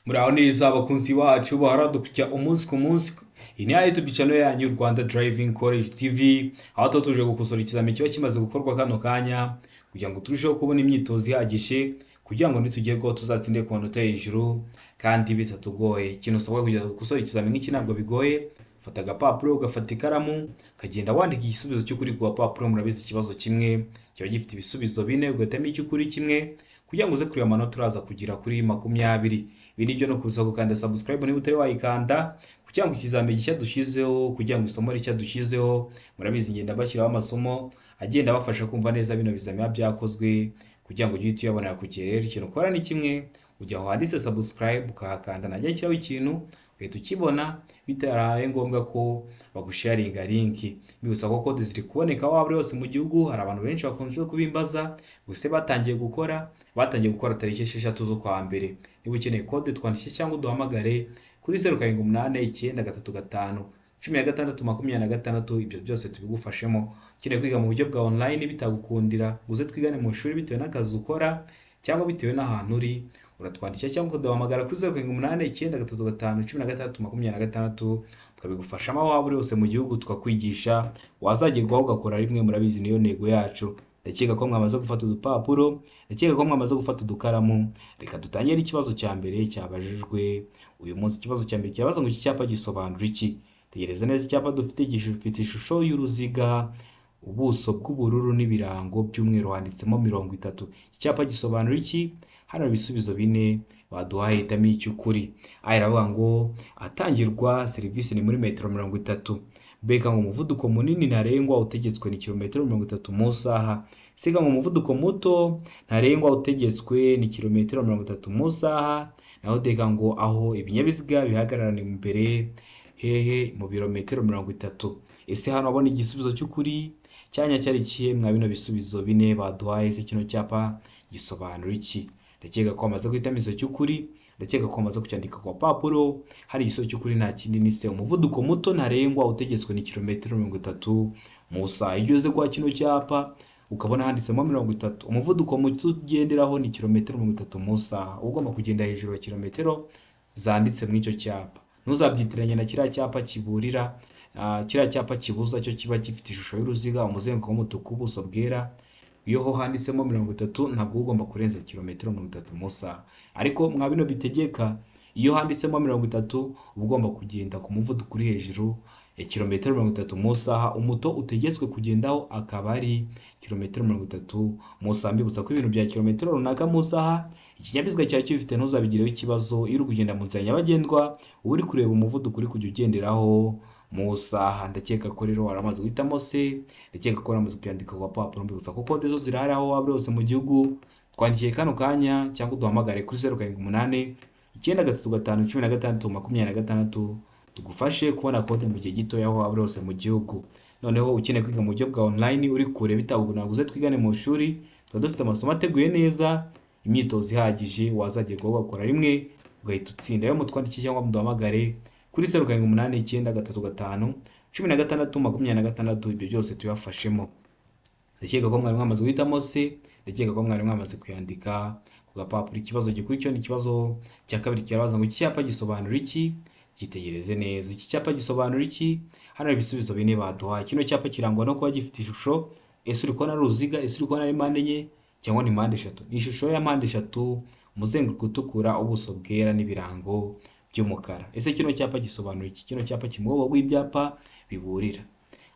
Muraho neza abakunzi bacu baradukujya umunsi ku munsi. Iyi ni YouTube channel yanyu Rwanda Driving College TV, aho tuba tuje gukosora ikizamini kiba kimaze gukorwa kano kanya kugira ngo turusheho kubona imyitozo ihagije kugira ngo nitugerwaho tuzatsinde ku manota hejuru kandi bitatugoye. Ikintu usabwa kugira ngo gukosora ikizamini nk'iki ntabwo bigoye. Fata agapapuro, ugafata ikaramu, ukagenda wandika igisubizo cy'ukuri ku gapapuro. Murabizi ikibazo kimwe kiba gifite ibisubizo bine, ugatamo icy'ukuri kimwe kugira ngo uze kureba amanota uraza kugira kuri 20. Ibi nibyo no kuza gukanda subscribe niba utari wayikanda kugira ngo ikizamini gishya dushyizeho, kugira ngo isomo rishya dushyizeho, murabizi ngenda bashyiraho amasomo agenda bafasha kumva neza bino bizamini byakozwe kugira ngo ujye tuyabonera ku gihe. Rero ikintu ukora ni kimwe, ujya aho handitse subscribe ukahakanda, najya nshyiraho ikintu ugahita ukibona bitaraye ngombwa ko bagusharinga link. Bibutsa ko code ziri kuboneka aho waba uri hose mu gihugu. Hari abantu benshi bakunze kubimbaza gusa batangiye gukora tariki 6 z'ukwa mbere. Niba ukeneye code twandikishe cyangwa uduhamagare kuri 0788531626. Ibyo byose tubigufashemo. Ukeneye kwiga mu buryo bwa online bitagukundira uze twigane mu ishuri bitewe n'akazi ukora cyangwa bitewe n'ahantu uri, uratwandikira cyangwa ukaduhamagara kuri 0788531626 tukabigufashamo aho waba uri hose mu gihugu, tukakwigisha wazagerwaho ugakora rimwe. Murabizi niyo ntego yacu. Ndakeka ko mwamaze gufata udupapuro, ndakeka ko mwamaze gufata udukaramu. Reka dutangire ikibazo cya mbere cyabajijwe uyu munsi. Ikibazo cya mbere kirabaza ngo iki cyapa gisobanura iki? Tegereza neza. Icyapa dufite gifite ishusho y'uruziga, ubuso bw'ubururu n'ibirango by'umweru, handitsemo 30. Iki cyapa gisobanura iki? Hano ibisubizo bine baduhaye, hitamo icy'ukuri. Aya iravuga ngo atangirwa serivisi ni muri metero 30. Beka ngo umuvuduko munini ntarengwa utegetswe ni kilometero 30 mu saha. Siga ngo umuvuduko muto ntarengwa utegetswe ni kilometero 30 mu saha. Naho deka ngo aho ibinyabiziga bihagarara ni imbere hehe mu birometero 30. Ese hano abona igisubizo cy'ukuri cyanya cyari kihe mwa bino bisubizo bine baduhaye? Se kino cyapa gisobanura iki? Ndakeka ko amaze guhitamo iso cy'ukuri, ndakeka ko amaze kucyandika ku papuro. Hari iso cy'ukuri nta kindi ni se umuvuduko muto ntarengwa utegetswe ni kilometero 30 mu saha. Iyo uze kwa kino cyapa ukabona handitsemo 30, umuvuduko muto ugenderaho ni kilometero 30 mu saha. Ugomba kugenda hejuru ya kilometero zanditse mu icyo cyapa. Ntuzabyitiranye na kiriya cyapa kiburira, kiriya cyapa kibuza cyo kiba gifite ishusho y'uruziga, umuzenguruko w'umutuku, ubuso bwera. Iyo ho handitsemo 30 ntabwo ugomba kurenza kilometero 30 mu saha. Ariko mwa bino bitegeka, iyo handitsemo 30 ugomba kugenda ku muvuduko uri hejuru ya kilometero 30 mu saha. Umuto utegetswe kugendaho akaba ari kilometero 30 mu saha. Mbibutsa ko ibintu bya kilometero runaka mu saha ikinyabiziga cyawe kifite ntuzabigireho ikibazo. Iyo uri kugenda mu nzira nyabagendwa uba uri kureba umuvuduko uri kujya ugenderaho mu saha. Ndakeka ko rero waramaze guhitamo se, ndakeka ko waramaze kuyandika ku papuro. Mbibutsa ko code zo zirahari aho waba uri hose mu gihugu. Twandikiye kano kanya cyangwa uduhamagare kuri 0788931626 tugufashe kubona code mu gihe gito aho waba uri hose mu gihugu. Noneho ukeneye kwiga mu buryo bwa online uri kure bitagukundira uze twigane mu ishuri, tuba dufite amasomo ateguye neza, imyitozo ihagije wazagerwaho ugakora rimwe ugahita utsinda. Rero mutwandikiye cyangwa muduhamagare kuri 0789931626. Ibyo byose tuyafashemo. Ndakeka ko mwari mwamaze guhitamo se, ndakeka ko mwari mwamaze kuyandika ku gapapuro. Ikibazo gikurikira ni ikibazo cya kabiri kirabaza ngo iki cyapa gisobanura iki? Gitegereze neza. Iki cyapa gisobanura iki? Hano ibisubizo bine baduhaye. Kino cyapa kirangwa no kuba gifite ishusho. Ese uri kubona ari uruziga? Ese uri kubona ari mpande enye cyangwa ni mpande eshatu? Ni ishusho ya mpande eshatu, umuzenguruko utukura, ubuso bwera n'ibirango by'umukara. Ese kino cyapa gisobanura iki? Kino cyapa kimwobo w'ibyapa biburira.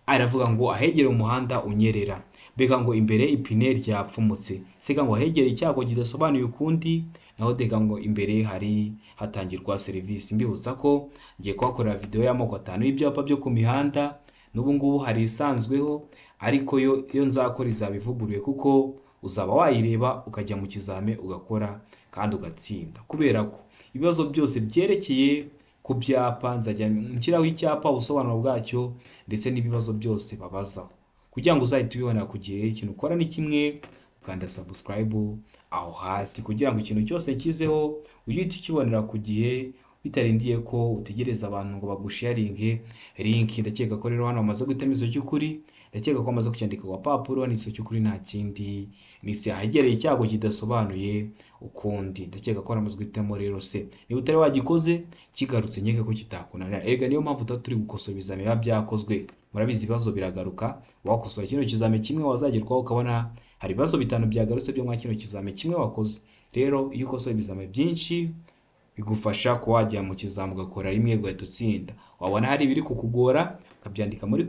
Aravuga ngo ahegere umuhanda unyerera. Beka ngo imbere ipine ryapfumutse. Seka ngo ahegere icyago kidasobanuye ukundi. Naho deka ngo imbere hari hatangirwa serivisi. Mbibutsa ko ngiye kuhakorera video y'amoko 5 y'ibyapa byo ku mihanda. N'ubu ngubu hari isanzweho, ariko yo nzakora izabivuguruye kuko uzaba wayireba ukajya mu kizame ugakora kandi ugatsinda. Kubera ko ibibazo byose byerekeye ku byapa nzajya nshyiraho icyapa, ubusobanuro bwacyo ndetse n'ibibazo byose babazaho kugira ngo uzahite ubibona ku gihe. Ikintu ukora ni kimwe, ukanda subscribe aho hasi kugira ngo ikintu cyose nshyizeho ujye ukibonera ku gihe, bitarindiye ko utegereza abantu ngo bagusharinge link. Ndakeka ko rero hano bamaze guhitamo izo cy'ukuri, ndakeka ko bamaze kucyandika ku papuro, ni izo cy'ukuri nta kindi, ni se ahegereye icyago kidasobanuye ukundi. Ndakeka ko bamaze guhitamo rero se. Niba utari wagikoze kigarutse nkeka ko kitakunanira, erega niyo mpamvu tuba turi gukosora ibizami biba byakozwe. Murabizi ibibazo biragaruka, wakosora kino kizami kimwe wazagerwaho ukabona hari ibibazo 5 byagarutse byo mwa kino kizami kimwe wakoze. Rero iyo ukosora ibizami byinshi bigufasha ko wajya mu kizamu ugakora rimwe ugahita utsinda. Wabona hari ibiri kukugora ukabyandika muri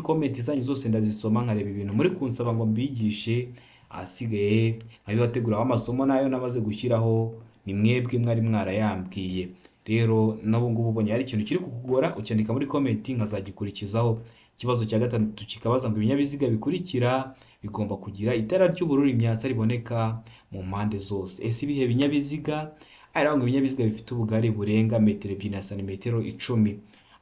comment zanyu zose ndazisoma nkareba ibintu muri kunsaba ngo mbigishe, asigaye nkabibateguraho amasomo nayo namaze gushyiraho, ni mwebwe mwari mwarayambwiye. Rero nabo ngubu ubonye hari ikintu kiri kukugora ucyandika muri comment nkazagikurikizaho. Ikibazo cya gatatu kikabaza ngo ibinyabiziga bikurikira bigomba kugira itara ry'ubururu imyatsa riboneka mu mpande zose. Ese ibihe binyabiziga? Ngo ibinyabiziga bifite ubugari burenga metero 2 na santimetero 10.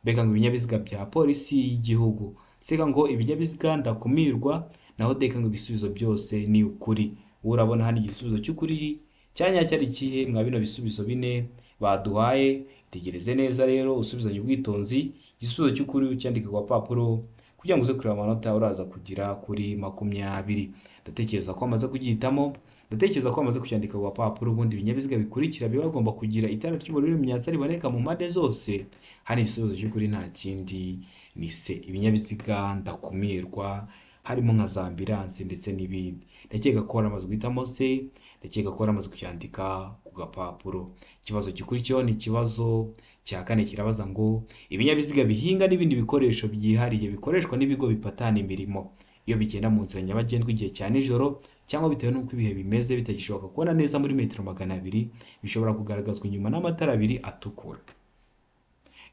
Mbega ngo ibinyabiziga bya polisi y'igihugu. Seka ngo ibinyabiziga ndakumirwa, naho deka ngo ibisubizo byose ni ukuri. Urabona hano igisubizo cy'ukuri cyanya cyari kihe mwa bino bisubizo bine baduhaye. Tegereze neza rero usubizanye ubwitonzi, igisubizo cy'ukuri ucyandika kwa papuro kugira ngo uze kureba amanota uraza kugira kuri 20. Ndatekereza ko amaze kugihitamo, ndatekereza ko amaze kucyandika kwa papuro. Ubundi ibinyabiziga bikurikira biba bagomba kugira itara ry'ubururu imyatsa riboneka mu mpande zose. Hani igisubizo cy'ukuri nta kindi ni se. Ibinyabiziga ndakumirwa harimo nka za ambulance ndetse n'ibindi. Ndakeka ko amaze guhitamo se, ndakeka ko amaze kucyandika ku gapapuro. Ikibazo gikurikiyeho ni ikibazo cya 4 kirabaza ngo ibinyabiziga bihinga n'ibindi bikoresho byihariye bikoreshwa n'ibigo bipatana imirimo iyo bigenda mu nzira nyabagendwa igihe cya nijoro cyangwa bitewe n'uko ibihe bimeze bitagishoboka kubona neza muri metero 200, bishobora kugaragazwa inyuma n'amatara 2 atukura.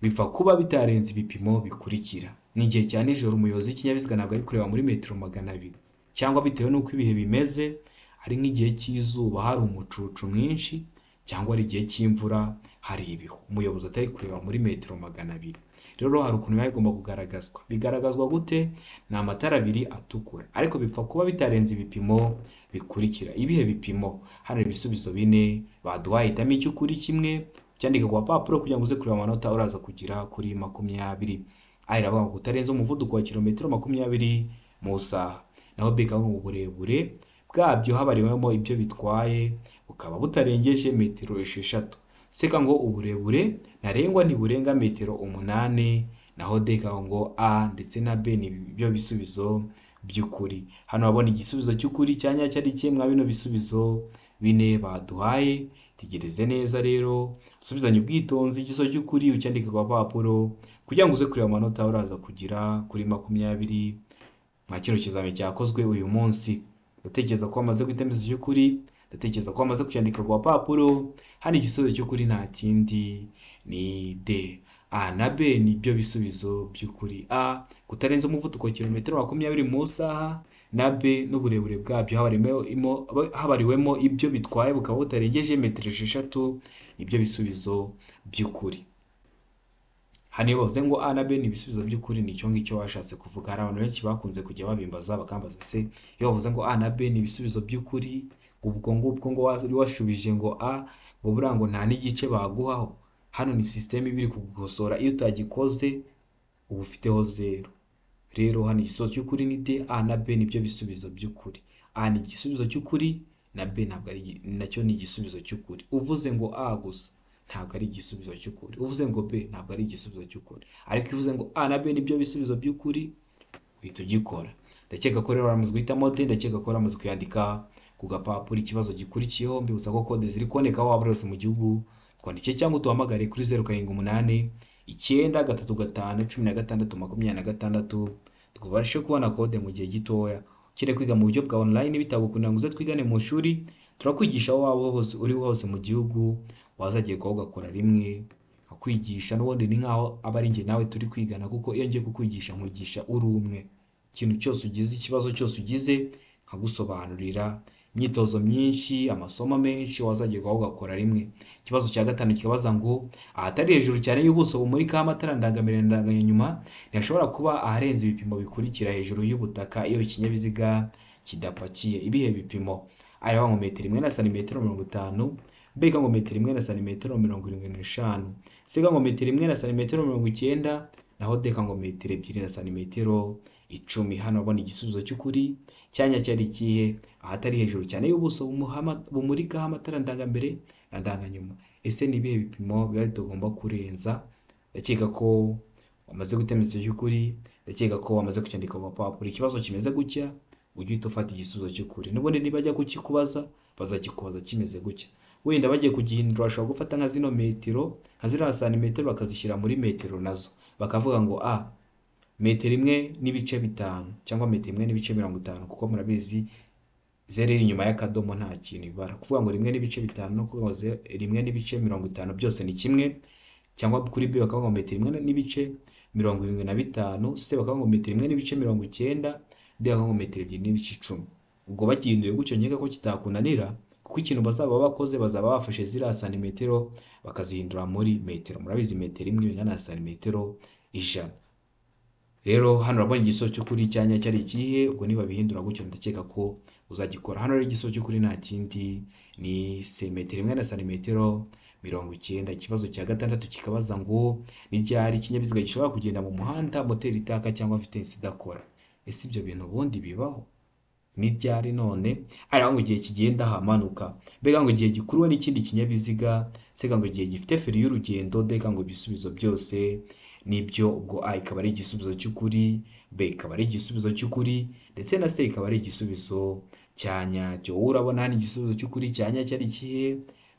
Bipfa kuba bitarenze ibipimo bikurikira. N'igihe cya nijoro umuyobozi w'ikinyabiziga ntabwo ari kureba muri metero 200, cyangwa bitewe n'uko ibihe bimeze ari nk'igihe cy'izuba hari umucucu mwinshi, cyangwa ari igihe cy'imvura hari ibihu, umuyobozi atari kureba muri metero 200. Rero hari ukuntu biba bigomba kugaragazwa. Bigaragazwa gute? Ni amatara 2 atukura, ariko bipfa kuba bitarenze ibipimo bikurikira. Ibihe bipimo? Hano ibisubizo 4 baduhaye, hitamo icy'ukuri kimwe cyandika kwa papuro kugira ngo uze kureba amanota uraza kugira kuri 20. Iravuga ngo utarenze umuvuduko wa kilometero 20 mu saha. Naho beka ngo uburebure bwabyo habariwemo ibyo bitwaye bukaba butarengeje metero 6. Seka ngo uburebure ntarengwa ntiburenga metero 8. Naho deka ngo A ndetse na B ni byo bisubizo by'ukuri. Hano babona igisubizo cy'ukuri cyanya cyari cye mwa bino bisubizo 4 baduhaye. Tegereze neza rero usubizanye ubwitonzi, igisubizo cy'ukuri ucyandika kwa papuro kugira ngo uze kureba amanota uraza kugira kuri 20 mwa kino kizami cyakozwe uyu munsi. Ndatekereza ko amaze guhitamo cy'ukuri, ndatekereza ko amaze kucyandika kwa papuro. Hano igisubizo cy'ukuri nta kindi ni D. A na B ni byo bisubizo by'ukuri. A kutarenza umuvuduko wa kilometero 20 mu saha, na B n'uburebure bwabyo habariwemo ibyo bitwaye bukaba butarengeje metero 6 nibyo bisubizo by'ukuri. Hano iyo bavuze ngo A na B ni ibisubizo by'ukuri nicyo ngicyo washatse kuvuga. Hari abantu benshi bakunze kujya babimbaza bakambaza se iyo bavuze ngo A na B ni ibisubizo by'ukuri ubwo ngo washubije ngo A ngo burango nta n'igice baguhaho. Hano ni system ibiri kugukosora, iyo utagikoze uba ufiteho 0. Rero hano igisubizo cy'ukuri ni D, A na B nibyo bisubizo by'ukuri. A ni igisubizo cy'ukuri na B ntabwo ari nacyo ni igisubizo cy'ukuri. Uvuze ngo A gusa ntabwo ari igisubizo cy'ukuri, uvuze ngo B ntabwo ari igisubizo cy'ukuri, ariko uvuze ngo A na B nibyo bisubizo by'ukuri uhita ugikora. Ndakeka ko rero bamaze guhitamo D, ndakeka ko bamaze kuyandika ku gapapuro. Ikibazo gikurikiyeho mbibutsa ko kode ziri kuboneka aho waba hose mu gihugu. Twandike cyangwa uduhamagare kuri 0788 935 twabashe kubona kode mu gihe gitoya. Ukire kwiga mu buryo bwa online bitagukunda ngo uze twigane mu shuri, turakwigisha aho waba hose uri hose mu gihugu, wazagerwaho ugakora rimwe akwigisha. N'ubundi ni nkaho aba ari njye nawe turi kwigana, kuko iyo ngiye kukwigisha nkwigisha uri umwe. Ikintu cyose ugize, ikibazo cyose ugize nkagusobanurira. Imyitozo myinshi, amasomo menshi wazagerwaho ugakora rimwe. Ikibazo cya 5 kibabaza ngo ahatari hejuru cyane y'ubuso bumurika amatara ndangamira ndanganyuma ntashobora kuba aharenze ibipimo bikurikira hejuru y'ubutaka iyo ikinyabiziga kidapakiye. Ibihe bipimo? Ariho ngo metero 1 na santimetero 50, mbega ngo metero imwe na santimetero 75, sega ngo metero imwe na santimetero 90, naho deka ngo metero ebyiri na santimetero 10. Hano abona igisubizo cy'ukuri cyanya cyari kihe? Ahatari hejuru cyane y'ubuso bumurikaho amatara ndangambere na ndanganyuma. Ese ni ibihe bipimo biba tugomba kurenza? Ndakeka ko wamaze gutemeza cy'ukuri, ndakeka ko wamaze kucyandika ku papuro. Ikibazo kimeze gutya ujye uhita ufata igisubizo cy'ukuri, n'ubundi nibajya kukikubaza bazakikubaza kimeze gutya. Wenda bagiye kugihindura bashobora gufata nka zino metero, nka ziriya santimetero bakazishyira muri metero nazo, bakavuga ngo metero imwe n'ibice 5 cyangwa metero imwe n'ibice 50, kuko murabizi zero iri inyuma y'akadomo nta kintu ibara. Kuvuga ngo 1.5 no kuvuga ngo 1.50 byose ni kimwe, cyangwa kuri B bakavuga ngo metero 1.75, C bakavuga ngo metero 1.90, D bakavuga ngo metero 2.10. Ubwo bagihinduye gutyo nkeka ko kitakunanira, kuko ikintu bazaba bakoze bazaba bafashe ziriya santimetero bakazihindura muri metero. Murabizi metero imwe ingana na santimetero 100. Rero hano urabona igisubizo cy'ukuri cyanya cyari ikihe? Ubwo niba bihindura gutyo ndakeka ko uzagikora. Hano rero igisubizo cy'ukuri nta kindi ni metero imwe na santimetero 90. Ikibazo cya gatandatu kikabaza ngo ni ryari ikinyabiziga gishobora kugenda mu muhanda moteri itaka cyangwa vitesse idakora? Ese ibyo bintu ubundi bibaho? Ni ryari none? Ariko ngo igihe kigenda hamanuka, mbega ngo igihe gikuruwe n'ikindi kinyabiziga, sega ngo igihe gifite feri y'urugendo, deka ngo ibisubizo byose nibyo. Ubwo A ikaba ari igisubizo cy'ukuri, B ikaba ari igisubizo cy'ukuri, ndetse na C ikaba ari igisubizo cyanyacyo. Urabona hano igisubizo cy'ukuri cyanya cyari kihe?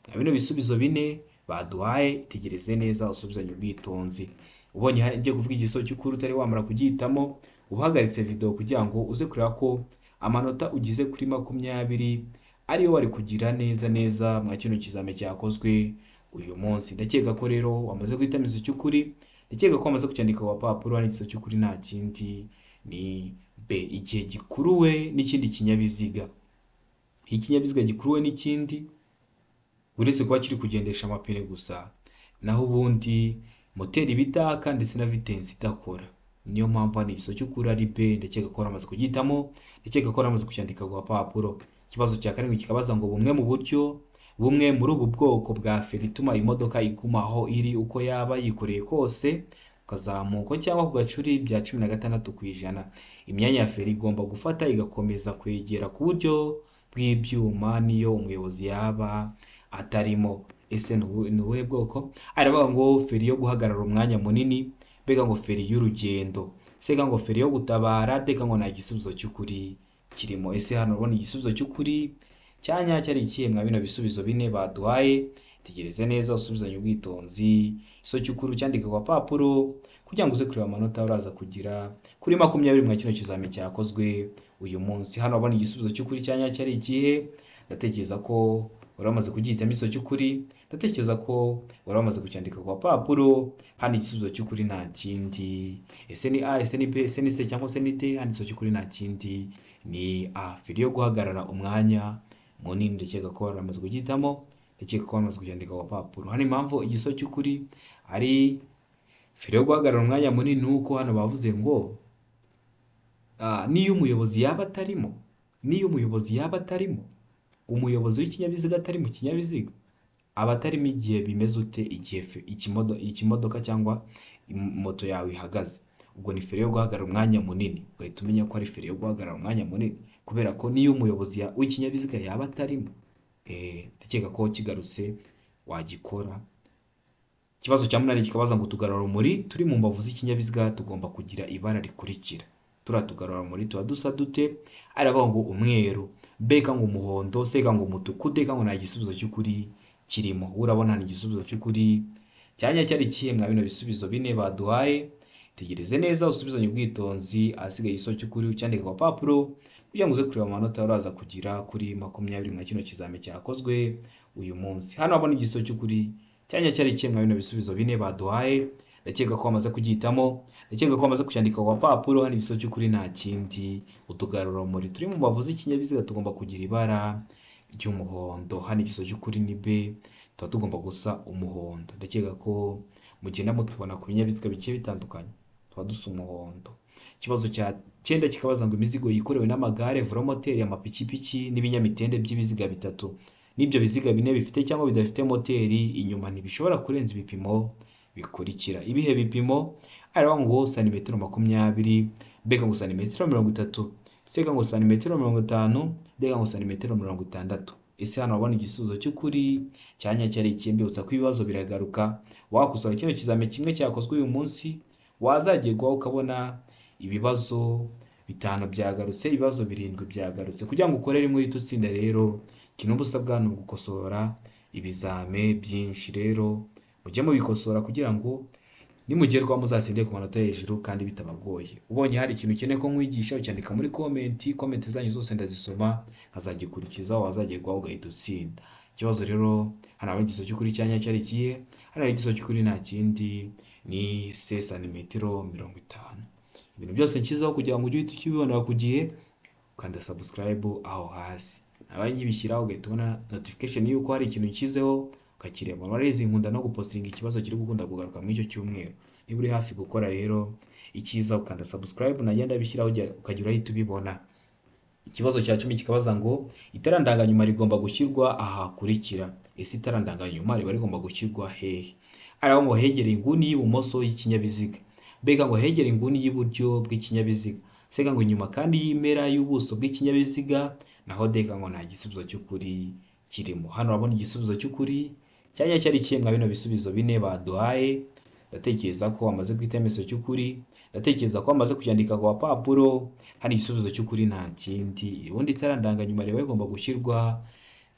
Na bino bisubizo bine baduhaye, tegereze neza usubizanye ubwitonzi. Ubonye ngiye kuvuga igisubizo cy'ukuri utari wamara kugihitamo, uhagaritse video kugira ngo uze kureba ko amanota ugize kuri 20 ariyo wari kugira neza mwa kino kizame cyakozwe uyu munsi. Ndakeka ko rero wamaze guhitamo igisubizo cy'ukuri, ndakeka ko wamaze kucyandika ku papuro. Hano igisubizo cy'ukuri nta kindi ni B, igihe gikuruwe n'ikindi kinyabiziga. Ikinyabiziga gikuruwe n'ikindi uretse kuba kiri kugendesha amapine gusa, naho ubundi moteri bitaka ndetse na vitesse idakora. Niyo mpamvu hano igisubizo cy'ukuri ari B. Ndakeka ko waramaze kugihitamo, ndakeka ko waramaze kucyandika ku papuro. Ikibazo cya karindwi kikabaza ngo bumwe muri ubu bwoko bwa feri ituma imodoka iguma aho iri uko yaba yikoreye kose, ukazamuka cyangwa ku gacuri bya 16%. Imyanya ya feri igomba gufata igakomeza kwegera ku buryo bw'ibyuma niyo umuyobozi yaba atarimo. Ese ni ubuhe bwoko? Aravuga ngo feri yo guhagarara umwanya munini, mbega ngo feri y'urugendo, sega ngo feri yo gutabara, deka ngo nta gisubizo cy'ukuri kirimo. Ese hano urabona igisubizo cy'ukuri cyanya cyari ikihe mwa bino bisubizo bine baduhaye? Tegereze neza usubizanye ubwitonzi. Igisubizo cy'ukuri cyandika ku papuro kugira ngo uze kureba amanota uraza kugira kuri 20 mwa kino kizame cyakozwe uyu munsi. Hano urabona igisubizo cy'ukuri cyanya cyari ikihe? Ndatekereza ko uramaze kugihitamo igisubizo cy'ukuri, ndatekereza ko uramaze kucyandika ku papuro. Hano igisubizo cy'ukuri nta kindi, ese ni A, ese ni B, ese ni C cyangwa se ni D. Hano igisubizo cy'ukuri nta kindi ni A, feri yo guhagarara umwanya munini. Ndakeka ko waramaze kugihitamo, ndakeka ko waramaze kucyandika ku papuro. Hano impamvu igisubizo cy'ukuri ari feri yo guhagarara umwanya munini nuko hano bavuze ngo niyo umuyobozi yaba atarimo, umuyobozi w'ikinyabiziga atari mu kinyabiziga aba atarimo igihe bimeze ute? Igihe ikimodoka cyangwa moto yawe ihagaze. Ubwo ni feri yo guhagarara umwanya munini, ugahita umenya ko ari feri yo guhagarara umwanya munini, kubera ko niyo umuyobozi w'ikinyabiziga yaba atarimo. Ndakeka ko kigarutse wagikora. Ikibazo cya 8 kikabaza ngo tugarurarumuri turi mu mbavu z'ikinyabiziga tugomba kugira ibara rikurikira. Tugarurarumuri tuba dusa dute? Aravuga ngo umweru, B ngo umuhondo, C ngo umutuku, D ngo nta gisubizo cy'ukuri kirimo. Urabona ni igisubizo cy'ukuri cyanya cyari kihe mwa bino bisubizo bine baduhaye? Tegereze neza usubizanye ubwitonzi. Asigaye igisubizo cy'ukuri ucyandika ku papuro kugira ngo uze kureba amanota uraza kugira kuri 20 mwa kino kizame cyakozwe uyu munsi. Hano abona igisubizo cy'ukuri cyanya cyari kihe mwa bino bisubizo bine baduhaye? Ndakeka ko wamaze kugihitamo, ndakeka ko wamaze kucyandika ku papuro. Hano igisubizo cy'ukuri nta kindi, utugarurarumuri turi mu mbavu z'ikinyabiziga tugomba kugira ibara ry'umuhondo. Hano igisubizo cy'ukuri ni B, tuba tugomba gusa umuhondo. Ndakeka ko mugenda mutubona ku binyabiziga bigiye bitandukanye tuba dusa umuhondo. Ikibazo cya 9 kikabaza ngo imizigo yikorewe n'amagare, velomoteri, amapikipiki n'ibinyamitende by'ibiziga bitatu n'ibyo biziga bine bifite cyangwa bidafite moteri inyuma ntibishobora kurenza ibipimo bikurikira. Ibihe bipimo? Aravuga ngo santimetero 20, mbega ngo santimetero 30, sega ngo santimetero 50, mbega ngo santimetero 60. Ese hano wabona igisubizo cy'ukuri cyanya cyari ikimbibutsa ko ibibazo biragaruka. Wakosora kino kizame kimwe cyakozwe uyu munsi, wazagerwaho ukabona ibibazo 5 byagarutse, ibibazo 7 byagarutse. Kugira ngo ukorere rimwe uhita utsinda rero, kino busabwa ni ugukosora ibizame byinshi. Rero mujye mubikosora kugira ngo nimugerwaho muzatsinde ku manota hejuru kandi bitabagoye. Ubonye hari ikintu ukeneye ko nkwigisha ucyandika muri comment zanyu zose ndazisoma nkazagikurikiza, wazagerwaho ugahita utsinda. Ikibazo rero hano hari igisubizo cy'ukuri cyanya cyari kihe? Hano hari igisubizo cy'ukuri nta kindi ni santimetero 50. Ibintu byose nshyizeho kugira ngo ujye uhita ukibibonera ku gihe, ukanda subscribe aho hasi. Nabaye nkibishyiraho ugahita ubona notification y'uko hari ikintu nshyizeho ukakireba. Warezi nkunda no gupostinga ikibazo kiri gukunda kugaruka muri icyo cyumweru. Niba uri hafi gukora rero icyiza ukanda subscribe, nagenda bishyiraho ukagira ahita ubibona. Ikibazo cya 10 kikabaza ngo itara ndanganyuma rigomba gushyirwa aha hakurikira. Ese itara ndanganyuma riba rigomba gushyirwa hehe? Aravuga ngo hegereye inguni y'ibumoso y'ikinyabiziga, mbega ngo hegereye inguni y'iburyo bw'ikinyabiziga, sega ngo inyuma kandi y'impera y'ubuso bw'ikinyabiziga, naho deka ngo nta gisubizo cy'ukuri kirimo. Hano urabona igisubizo cy'ukuri cyanya cyari kimwe bino bisubizo bine baduhaye. Ndatekereza ko wamaze guhita igisubizo cy'ukuri, ndatekereza ko wamaze kuyandika ku papuro. Hari igisubizo cy'ukuri nta kindi, ubundi itara ndanganyuma riba rigomba gushyirwa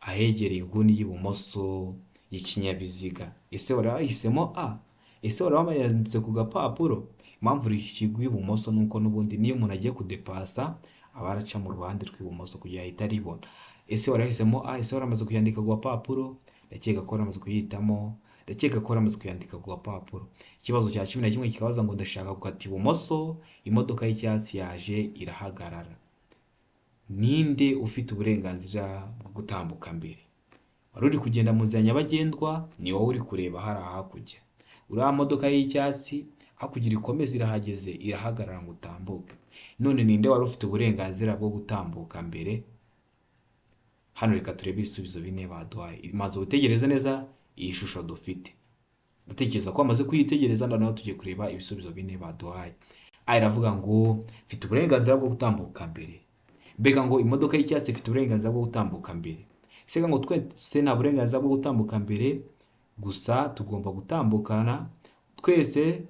ahegereye inguni y'ibumoso y'ikinyabiziga. Ese warahisemo A? Ese warabayanditse ku gapapuro? Impamvu rishyirwa ibumoso nuko n'ubundi niyo umuntu agiye kudepasa abaraca mu ruhande rw'ibumoso kugira ahita aribona. Ese warahisemo A? Ese waramaze kuyandika ku gapapuro? Ndakeka ko waramaze kuyitamo, ndakeka ko waramaze kuyandika ku gapapuro. Ikibazo cya 11 kikabaza ngo ndashaka gukata ibumoso, imodoka y'icyatsi yaje irahagarara. Ninde ufite uburenganzira bwo gutambuka mbere? Wari uri kugenda mu nzira nyabagendwa, ni wowe uri kureba hari ahakujya. Uriya modoka y'icyatsi hakugira ikomeza irahageze irahagarara ngo utambuke. None ninde wari ufite uburenganzira bwo gutambuka mbere? Hano reka turebe ibisubizo bine baduhaye. Maze utegereze neza iyi shusho dufite. Ndatekereza ko amaze kuyitegereza naho tugiye kureba ibisubizo bine baduhaye. Aravuga ngo mfite uburenganzira bwo gutambuka mbere. Mbega ngo imodoka y'icyatsi ifite uburenganzira bwo gutambuka mbere. Sega ngo twese nta burenganzira bwo gutambuka mbere, gusa tugomba gutambukana twese.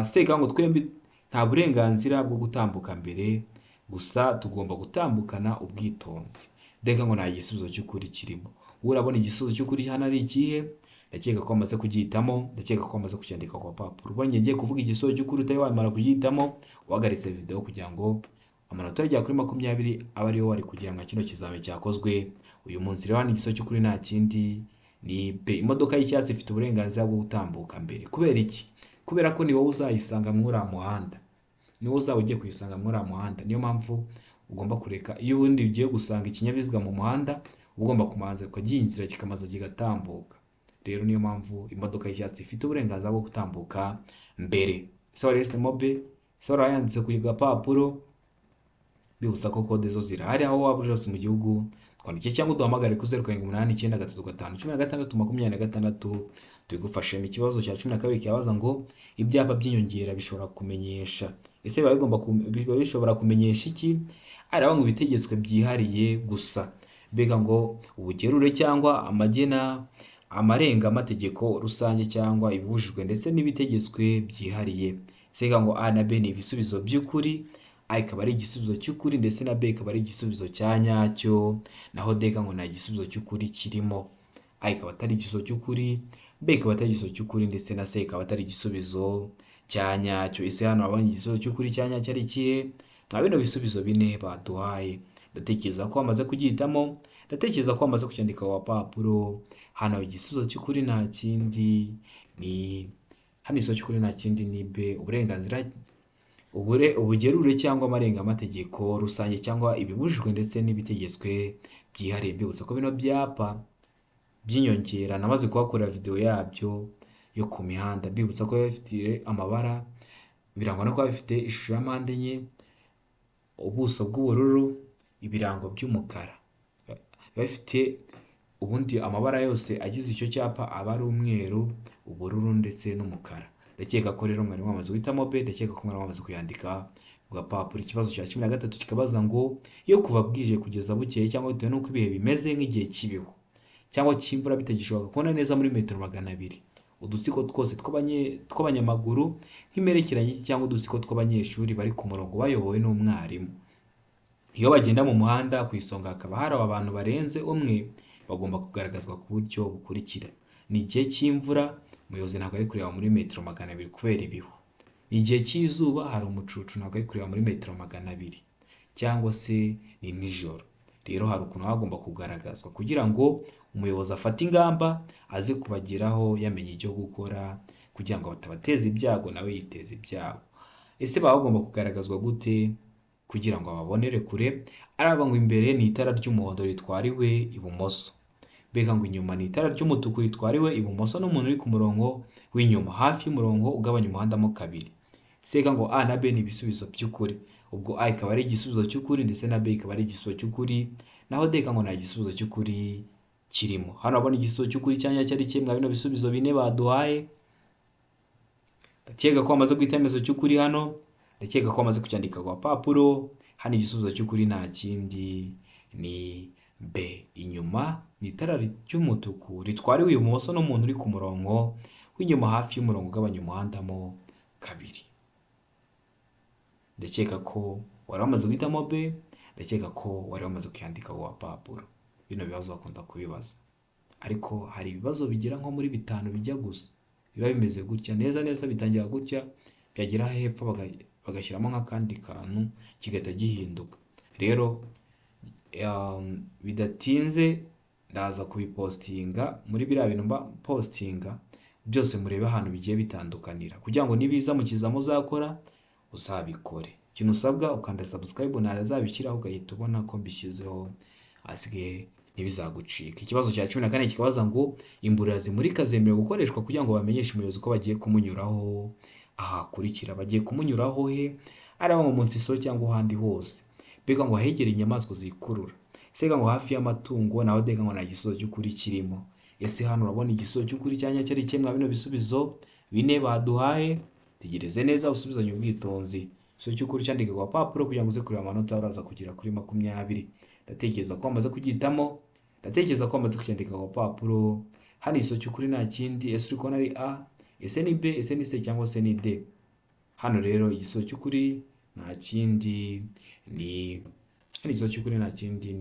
Sega ngo twembi nta burenganzira bwo gutambuka mbere, gusa tugomba gutambukana ubwitonzi. Mbega ngo nta gisubizo cy'ukuri kirimo. Urabona igisubizo cy'ukuri hano ari ikihe? Ndakeka ko amaze kugihitamo, ndakeka ko amaze kucyandika ku papuro. Ubonye ngiye kuvuga igisubizo cy'ukuri utari wamara kugihitamo, wagaritse video kugira ngo amanota ajya kuri 20 aba ariyo wari kugira ngo kino kizame cyakozwe uyu munsi. Rero hano igisubizo cy'ukuri nta kindi ni B. Imodoka y'icyatsi ifite uburenganzira bwo gutambuka mbere. Kubera iki? Kubera ko ni wowe uzayisanga muri muhanda, ni wowe uzaba ugiye kuyisanga muri muhanda. Niyo mpamvu ugomba kureka iyo ubundi ugiye gusanga ikinyabiziga mu muhanda, ugomba kumanza kuginzira kikamaza kigatambuka. Rero niyo mpamvu imodoka y'icyatsi ifite uburenganzira bwo gutambuka mbere. Ese wahisemo B? Ese warayanditse ku gapapuro? Bibutsa ko kode zo zirahari aho waba uri hose mu gihugu. Twandike cyangwa uduhamagare ku 0789351626 tugufashe. Mu kibazo cya 12 cyabaza ngo ibyapa by'inyongera bishobora kumenyesha. Ese biba bishobora kumenyesha iki? Aravuga ngo ibitegetswe byihariye gusa. Mbega ngo ubugerure cyangwa amarenga amategeko rusange cyangwa ibibujijwe ndetse n'ibitegetswe byihariye. Sega ngo A na B ni ibisubizo by'ukuri, A ikaba ari igisubizo cy'ukuri ndetse na B ikaba ari igisubizo cya nyacyo, naho D ngo nta gisubizo cy'ukuri kirimo. A ikaba atari igisubizo cy'ukuri, B ikaba atari igisubizo cy'ukuri ndetse na C ikaba atari igisubizo cya nyacyo. Ese hano abanye igisubizo cy'ukuri cya nyacyo ari kihe? Nka bino bisubizo bine baduhaye. Ndatekereza ko amaze kugihitamo, ndatekereza ko amaze kucyandika ku papuro. Hano igisubizo cy'ukuri nta kindi ni igisubizo cy'ukuri nta kindi ni B. Uburenganzira ubugerure cyangwa amarenga amategeko rusange cyangwa ibibujijwe ndetse n'ibitegetswe byihariye. Mbibutsa ko bino byapa by'inyongera namaze kuhakorera video yabyo yo ku mihanda. Mbibutsa ko bifite amabara, birangwa no kuba bifite ishusho ya mpande enye, ubuso bw'ubururu, ibirango by'umukara. Bifite ubundi amabara yose agize icyo cyapa aba ari umweru, ubururu ndetse n'umukara. Ndakeka ko rero mwari mwamaze guhitamo B, ndakeka ko mwari mwamaze kuyandika ku gapapuro. Ikibazo cya 13 kikabaza ngo iyo kuva bwije kugeza bukeye cyangwa bitewe n'uko ibihe bimeze nk'igihe cy'ibihu cyangwa cy'imvura bitagishoboka kubona neza muri metero 200, udutsiko twose tw'abanyamaguru nk'imperekeranye cyangwa udutsiko tw'abanyeshuri bari ku murongo bayobowe n'umwarimu. Iyo bagenda mu muhanda ku isonga hakaba hari abantu barenze umwe, bagomba kugaragazwa ku buryo bukurikira. Ni igihe cy'imvura, umuyobozi ntabwo ari kureba muri metero 200 kubera ibihu. Ni igihe cy'izuba, hari umucucu ntabwo ari kureba muri metero 200, cyangwa se ni nijoro. Rero hari ukuntu hagomba kugaragazwa kugira ngo umuyobozi afate ingamba aze kubageraho yamenye icyo gukora kugira ngo batabateza ibyago nawe yiteza ibyago. Ese baba bagomba kugaragazwa gute kugira ngo babonere kure? Araba ngo imbere ni itara ry'umuhondo ritwariwe ibumoso, mbega ngo inyuma ni itara ry'umutuku ritwariwe ibumoso n'umuntu uri ku murongo w'inyuma hafi y'umurongo ugabanya umuhanda mo kabiri. Seka ngo A na B ni ibisubizo by'ukuri, ubwo A ikaba ari igisubizo cy'ukuri ndetse na B ikaba ari igisubizo cy'ukuri, naho D ngo nta gisubizo cy'ukuri kirimo. Hano abona igisubizo cy'ukuri cyanya cyari kimwe bino bisubizo bine baduhaye. Ndakeka ko amaze guhitamezo cy'ukuri hano, ndakeka ko amaze kucyandika ku papuro. Hano igisubizo cy'ukuri nta kindi ni B. Inyuma ni itara ry'umutuku ritwariwe ibumoso n'umuntu uri ku murongo w'inyuma hafi y'umurongo ugabanya umuhanda mo kabiri. Ndakeka ko wari wamaze guhitamo B, ndakeka ko wari wamaze kuyandika ku papuro. Bino bibazo bakunda kubibaza, ariko hari ibibazo bigira nko muri 5 bijya gusa, biba bimeze gutya neza neza, bitangira gutya byagera hepfo bagashyiramo nk'akandi kantu kigahita gihinduka. Rero bidatinze ndaza kubipostinga muri biriya bintu mba postinga, byose murebe ahantu bigiye bitandukanira kugira ngo nibiza mukiza muzakora uzabikore. Ikintu usabwa ukanda subscribe nazabishyiraho ugahita ubona ko mbishyizeho, asigaye ntibizagucika. Ikibazo cya 14 kikabaza ngo imburira zimurika zemerewe gukoreshwa kugira ngo bamenyeshe umuyobozi ko bagiye kumunyuraho. Aha kurikira bagiye kumunyuraho he? Araba mu nsisiro cyangwa ahandi hose. Mbega ngo ahegere inyamaswa zikurura. Sega ngo hafi y'amatungo, naho dega ngo nta gisubizo cy'ukuri kirimo. Ese hano urabona igisubizo cy'ukuri cyanya cyari kimwe bino bisubizo bine baduhaye? Tegereze neza usubizanye ubwitonzi. Igisubizo cy'ukuri cyandike ku papuro kugira ngo uze kureba amanota uraza kugira kuri 20. Ndatekereza ko amaze kugitamo, ndatekereza ko amaze kucyandika ku papuro. Hano igisubizo cy'ukuri nta kindi. Ese uri kubona ari A, ese ni B, ese ni C cyangwa se ni D? Hano rero igisubizo cy'ukuri nta kindi ni igisubizo cy'ukuri nta kindi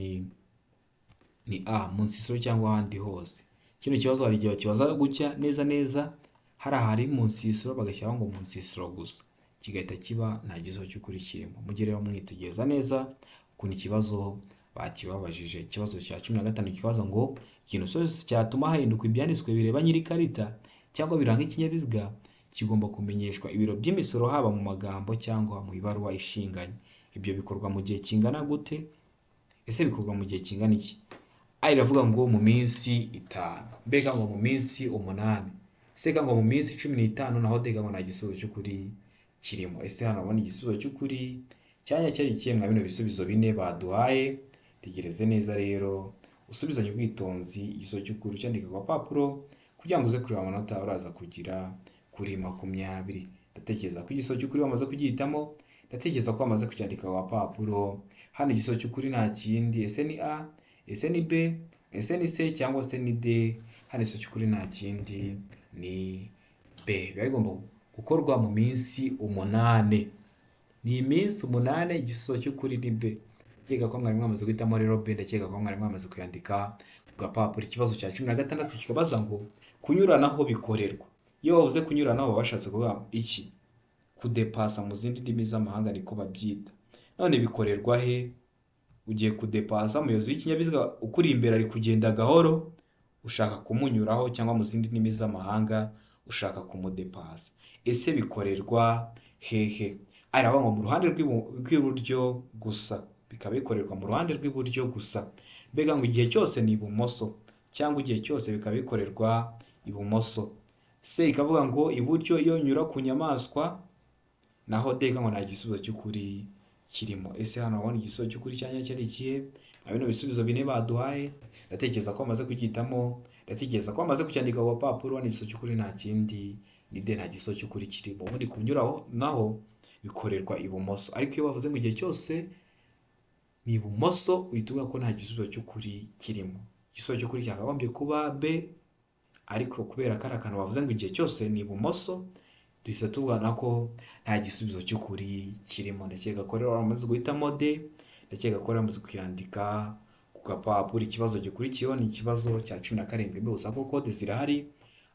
ni A, mu nsisiro cyangwa ahandi hose. Kino kibazo hari igihe bakibaza gutya neza neza, hari mu nsisiro bagashyiraho ngo mu nsisiro gusa, kigahita kiba nta gisubizo cy'ukuri kirimo. Mujye rero mwitegereza neza ukuntu ikibazo bakibabajije. Ikibazo cya 15 kibaza ngo ikintu cyose cyatuma hahinduka ibyanditswe bireba nyiri karita cyangwa biranga ikinyabiziga kigomba kumenyeshwa ibiro by'imisoro haba mu magambo cyangwa mu ibaruwa ishinganye. Ibyo bikorwa mu gihe kingana gute? Ese bikorwa mu gihe kingana iki? A iravuga ngo mu minsi 5, mbega ngo mu minsi 8, seka ngo mu minsi 15, naho dega ngo nta gisubizo cy'ukuri kirimo. Ese hano abona igisubizo cy'ukuri cyanya cyari kimwe bino bisubizo bine baduhaye. Tegereze neza rero usubizanye ubwitonzi, igisubizo cy'ukuri cyandika ku papuro kugira ngo uze kureba amanota uraza kugira kuri 20. Ndatekereza ko igisubizo cy'ukuri bamaze kugihitamo, ndatekereza ko bamaze kucyandika ku papuro. Hano igisubizo cy'ukuri nta kindi. Ese ni A, ese ni B, ese ni C cyangwa se ni D? Hano igisubizo cy'ukuri nta kindi ni B. Biba bigomba gukorwa mu minsi 8. Ni iminsi 8, igisubizo cy'ukuri ni B. Ndakeka ko mwari mwamaze guhitamo rero B, ndakeka ko mwari mwamaze kuyandika ku gapapuro. Ikibazo cya 16 kikabaza ngo kunyuranaho bikorerwa. Iyo bavuze kunyuranaho bashatse kuvuga iki? Kudepasa mu zindi ndimi z'amahanga niko babyita. None bikorerwa he? Ugiye kudepasa, umuyobozi w'ikinyabiziga ukuri imbere ari kugenda gahoro, ushaka kumunyuraho, cyangwa mu zindi ndimi z'amahanga ushaka kumudepasa. Ese bikorerwa hehe? Araba ngo mu ruhande rw'iburyo gusa, bikaba bikorerwa mu ruhande rw'iburyo gusa. Mbega ngo igihe cyose ni ibumoso, cyangwa igihe cyose bikaba bikorerwa ibumoso. C ikavuga ngo iburyo iyo nyura ku nyamaswa, naho D ngo nta gisubizo cy'ukuri kirimo. Ese hano abona igisubizo cy'ukuri cyanya cyari ikihe? bino bisubizo bine baduhaye, ndatekereza ko bamaze kubyitamo, ndatekereza ko bamaze kucyandika ku papuro. Ni igiso cy'ukuri nta kindi, ni de nta giso cy'ukuri kirimo. Ubundi kunyuraho naho bikorerwa ibumoso, ariko iyo bavuze mu gihe cyose ni ibumoso uhita uvuga ko nta gisubizo cy'ukuri kirimo. Igisubizo cy'ukuri cyakagombye kuba B, ariko kubera ko ari akantu bavuze ngo igihe cyose ni ibumoso, duhita tubona ko nta gisubizo cy'ukuri kirimo. Ndakeka ko rero bamaze guhitamo D, ndakeka ko bamaze kuyandika ku gapapuro. Ikibazo gikurikiyeho ni ikibazo cya 17. Gusa ko kode zirahari,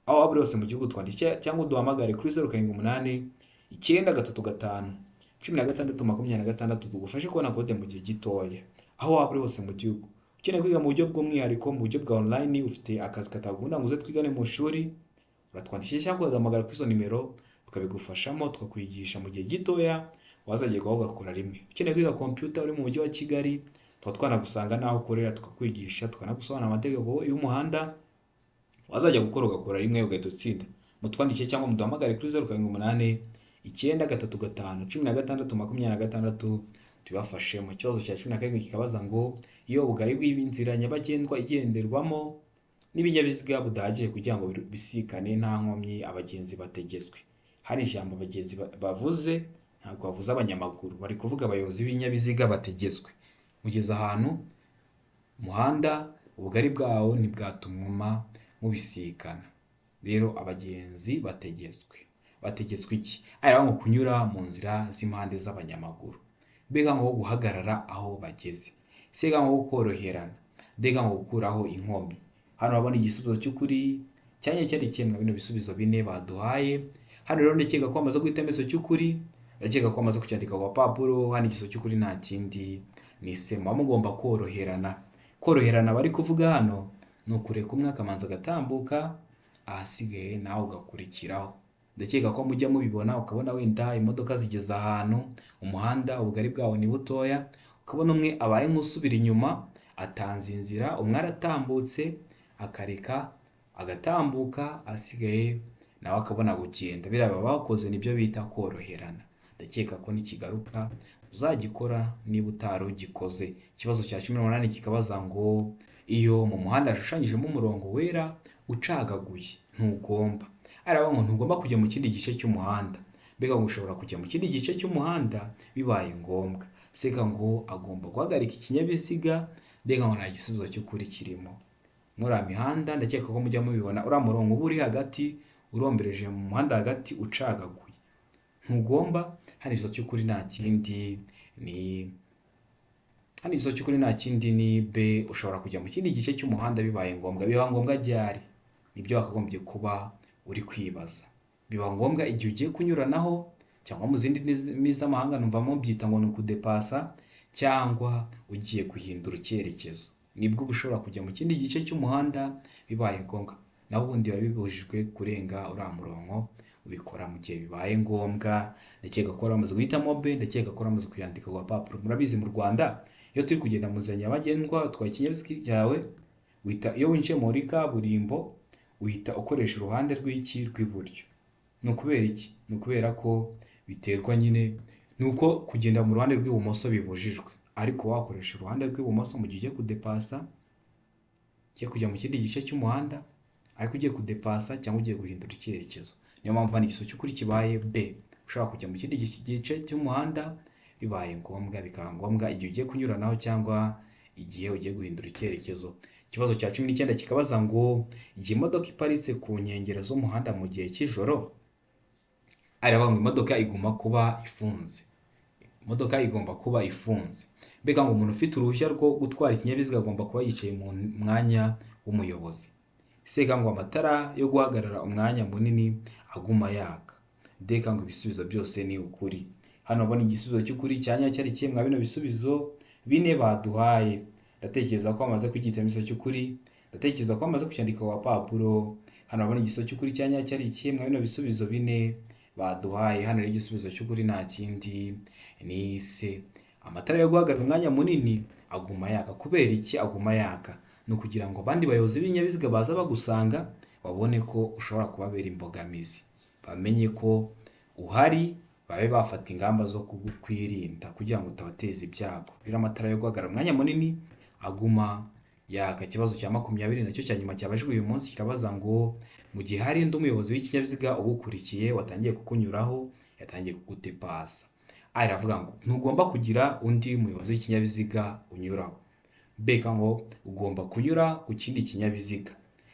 aho waba uri hose mu gihugu twandike cyangwa uduhamagare kuri 078 935 16 tugufashe kubona kode mu gihe gitoya, aho waba uri hose mu gihugu. Ukeneye kwiga mu buryo bw'umwihariko, mu buryo bwa online, ufite akazi katagunda ngo uze twigane mu shuri, uratwandikisha cyangwa ugahamagara kuri izo nimero tukabigufashamo, tukakwigisha mu gihe gitoya wazagerwaho ugakora rimwe. Ukeneye kwiga computer uri mu mujyi wa Kigali, tuba twanagusanga naho ukorera tukakwigisha, tukanagusobanurira amategeko y'umuhanda, wazajya gukora ugakora rimwe ugahita utsinda. Mutwandikishe cyangwa muduhamagare kuri 078 935 16 tubafashe. Mu kibazo cya 17 kikabaza ngo iyo ubugari bw'inzira nyabagendwa igenderwamo n'ibinyabiziga budahagije kugira ngo bisikane nta nkomyi abagenzi bategetswe. Hari ijambo abagenzi bavuze, ntabwo bavuze abanyamaguru, bari kuvuga abayobozi b'ibinyabiziga bategetswe. Mugeze ahantu umuhanda ubugari bwawo ntibwatumwa mubisikana, rero abagenzi bategetswe iki? Ari nko kunyura mu nzira z'impande z'abanyamaguru, mbega nko guhagarara aho bageze, sega nko koroherana, mbega nko gukuraho inkomyi. Hano babona igisubizo cy'ukuri cyanye cyari kimwe bino bisubizo bine baduhaye. Hano rero ndakeka ko bamaze guhita imeso cy'ukuri, ndakeka ko bamaze kucyandika ku papuro. Hano igisubizo cy'ukuri nta kindi ni C. Mugomba koroherana bari kuvuga hano ni ukureka umwe akamanza agatambuka, ahasigaye nawe ugakurikiraho. Ndakeka ko mujya mubibona, ukabona wenda imodoka zigeze ahantu, umuhanda ubugari bwawo ni butoya, ukabona umwe abaye nk'usubira inyuma, atanze inzira, umwe aratambutse akareka agatambuka, asigaye nawe akabona gugenda. Biraba bakoze nibyo bita koroherana. Ndakeka ko nikigaruka uzagikora niba utarugikoze. Ikibazo cya 18 kikabaza ngo iyo mu muhanda hashushanyijemo umurongo wera ucagaguye ntugomba. Araba ngo ntugomba kujya mu kindi gice cy'umuhanda, mbega ngo ushobora kujya mu kindi gice cy'umuhanda bibaye ngombwa. Seka ngo agomba guhagarika ikinyabiziga, mbega ngo nta gisubizo cy'ukuri kirimo. Muri mihanda ndakeka ko mujya mubibona, ura murongo uri hagati urombereje mu muhanda hagati ucagaguye ntugomba. Hano iso cy'ukuri nta kindi ni B, ushobora kujya mu kindi gice cy'umuhanda bibaye ngombwa. Biba ngombwa ryari? Nibyo wakagombye kuba uri kwibaza. Biba ngombwa igihe ugiye kunyuranaho, cyangwa mu zindi z'amahanga numvamo byita ngo ni ukudepasa, cyangwa ugiye guhindura icyerekezo, nibwo ushobora kujya mu kindi gice cy'umuhanda bibaye ngombwa. Naho ubundi biba bibujijwe kurenga uriya murongo, ubikora mu gihe bibaye ngombwa. Ndakeka ko bamaze guhitamo B, ndakeka ko bamaze kuyandika ku papuro. Murabizi mu Rwanda iyo turi kugenda mu nzira nyabagendwa utwaye ikinyabiziga cyawe, iyo winjiye muri kaburimbo uhita ukoresha uruhande rw'iburyo. Ni ukubera iki? Ni ukubera ko biterwa nyine nuko kugenda mu ruhande rw'ibumoso bibujijwe, ariko wakoresha uruhande rw'ibumoso mu gihe ugiye kudepasa, ugiye kujya mu kindi gice cy'umuhanda, ariko ugiye kudepasa cyangwa ugiye guhindura icyerekezo. Niyo mpamvu hano igisubizo cy'ukuri kibaye B, ushobora kujya mu kindi gice cy'umuhanda bibaye ngombwa, bikaba ngombwa igihe ugiye kunyuranaho cyangwa igihe ugiye guhindura icyerekezo. Ikibazo cya 19 kikabaza ngo igihe imodoka iparitse ku nkengero z'umuhanda mu gihe cy'ijoro, araba ngo imodoka igomba kuba ifunze. Imodoka igomba kuba ifunze, mbega ngo umuntu ufite uruhushya rwo gutwara ikinyabiziga agomba kuba yicaye mu mwanya w'umuyobozi. Seka ngo amatara yo guhagarara umwanya munini aguma yaka. Ndeka ngo ibisubizo byose ni ukuri. Hano babona igisubizo cy'ukuri cyanya cyari kimwe bino bisubizo bine baduhaye. Ndatekereza ko bamaze kugita imiso cy'ukuri, ndatekereza ko bamaze kucyandika ku papuro. Hano babona igisubizo cy'ukuri cyanya cyari kimwe bino bisubizo bine baduhaye. Hano rero igisubizo cy'ukuri nta kindi ni C. Amatara yo guhagarara umwanya munini aguma yaka. Kubera iki aguma yaka? No kugira ngo abandi bayobozi b'inyabiziga baza bagusanga babone ko ushobora kubabera imbogamizi, bamenye ko uhari, babe bafata ingamba zo kugukwirinda kugira ngo utabateza ibyago. Rero amatara yo guhagarara umwanya munini aguma yaka. Ikibazo cya 20 nacyo cya nyuma cyabajijwe uyu munsi kirabaza ngo mu gihe hari undi muyobozi w'ikinyabiziga ugukurikiye watangiye kukunyuraho yatangiye kugutepasa, A iravuga ngo ntugomba kugira undi muyobozi w'ikinyabiziga unyuraho. B ngo ugomba kunyura ku kindi kinyabiziga.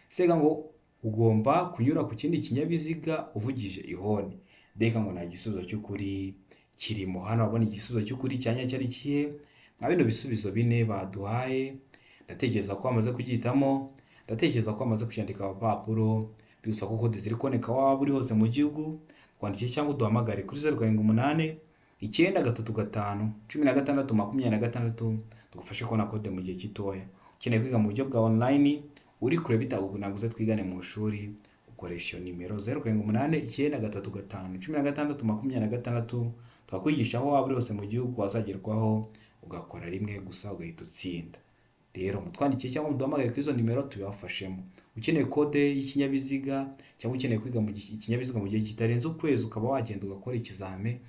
C ngo ugomba kunyura ku kindi kinyabiziga uvugije ihoni. D ngo nta gisubizo cy'ukuri kirimo. Hano wabona igisubizo cy'ukuri cyanya cyari kihe? Nka bino bisubizo bine baduhaye, ndatekereza ko wamaze kubyitamo, ndatekereza ko wamaze kucyandika abapapuro. Bigusaba ko kode ziri kuboneka waba uri hose mu gihugu, twandikire cyangwa uduhamagare kuri 078 935 16 26 tugufashe kubona kode mu gihe gitoya. Ukeneye kwiga mu buryo bwa online uri kure bitaguze twigane mu ishuri, ukoresha iyo nimero 078 935 16 26 twakwigisha aho waba uri hose mu gihugu wazagerwaho ugakora rimwe gusa ugahita utsinda. Rero mutwandikiye cyangwa muduhamagare kuri izo nimero tubibafashemo. Ukeneye kode y'ikinyabiziga cyangwa ukeneye kwiga mu ikinyabiziga mu gihe kitarenze ukwezi ukaba wagenda ugakora ikizame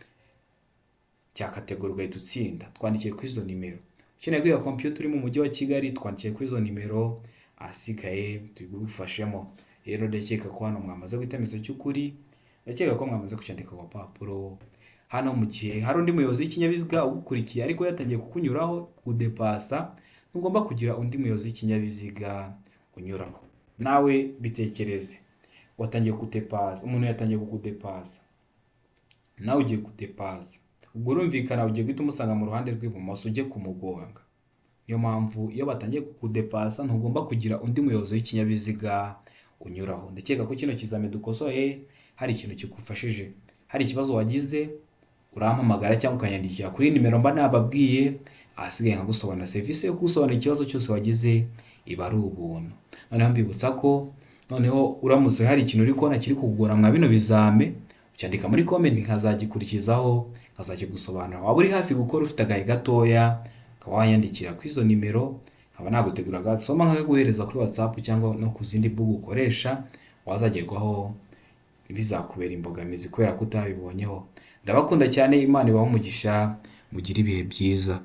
cya kategori ugahita utsinda, twandikiye kuri izo nimero. Ukeneye kwiga computer uri mu mujyi wa Kigali, twandikiye kuri izo nimero, ahasigaye tubigufashemo. Rero ndakeka ko hano mwamaze guhitamo cy'ukuri, ndakeka ko mwamaze kucyandika ku papuro. Hano mu gihe hari undi muyobozi w'ikinyabiziga ugukurikiye ariko yatangiye kukunyuraho kudepasa, ntugomba kugira undi muyobozi w'ikinyabiziga unyuraho. Nawe bitekereze, watangiye kudepasa, umuntu yatangiye kukudepasa, nawe ugiye kudepasa, ubwo urumvikana ugiye guhita umusanga mu ruhande rw'ibumoso ujye kumugonga. Niyo mpamvu iyo batangiye kukudepasa ntugomba kugira undi muyobozi w'ikinyabiziga unyuraho. Ndakeka ko kino kizame dukosoye hari ikintu kigufashije. Hari ikibazo wagize urampamagara cyangwa ukanyandikira kuri nimero mba nababwiye, ahasigaye nkagusobanurira serivisi yo gusobanura ikibazo cyose wagize iba ari ubuntu. Noneho mbibutsa ko noneho uramutse hari ikintu uri kubona kiri kugora mwa bino bizame, ucyandika muri comment nkazagikurikizaho nkazakigusobanura. Waba uri hafi gukora ufite agahe gatoya ukaba wanyandikira kuri izo nimero, nkaba nagutegura gasoma nkakaguhereza kuri WhatsApp cyangwa no ku zindi mbuga ukoresha wazagerwaho bizakubera imbogamizi kubera ko utabibonyeho. Ndabakunda cyane, Imana ibahe umugisha, mugire ibihe byiza.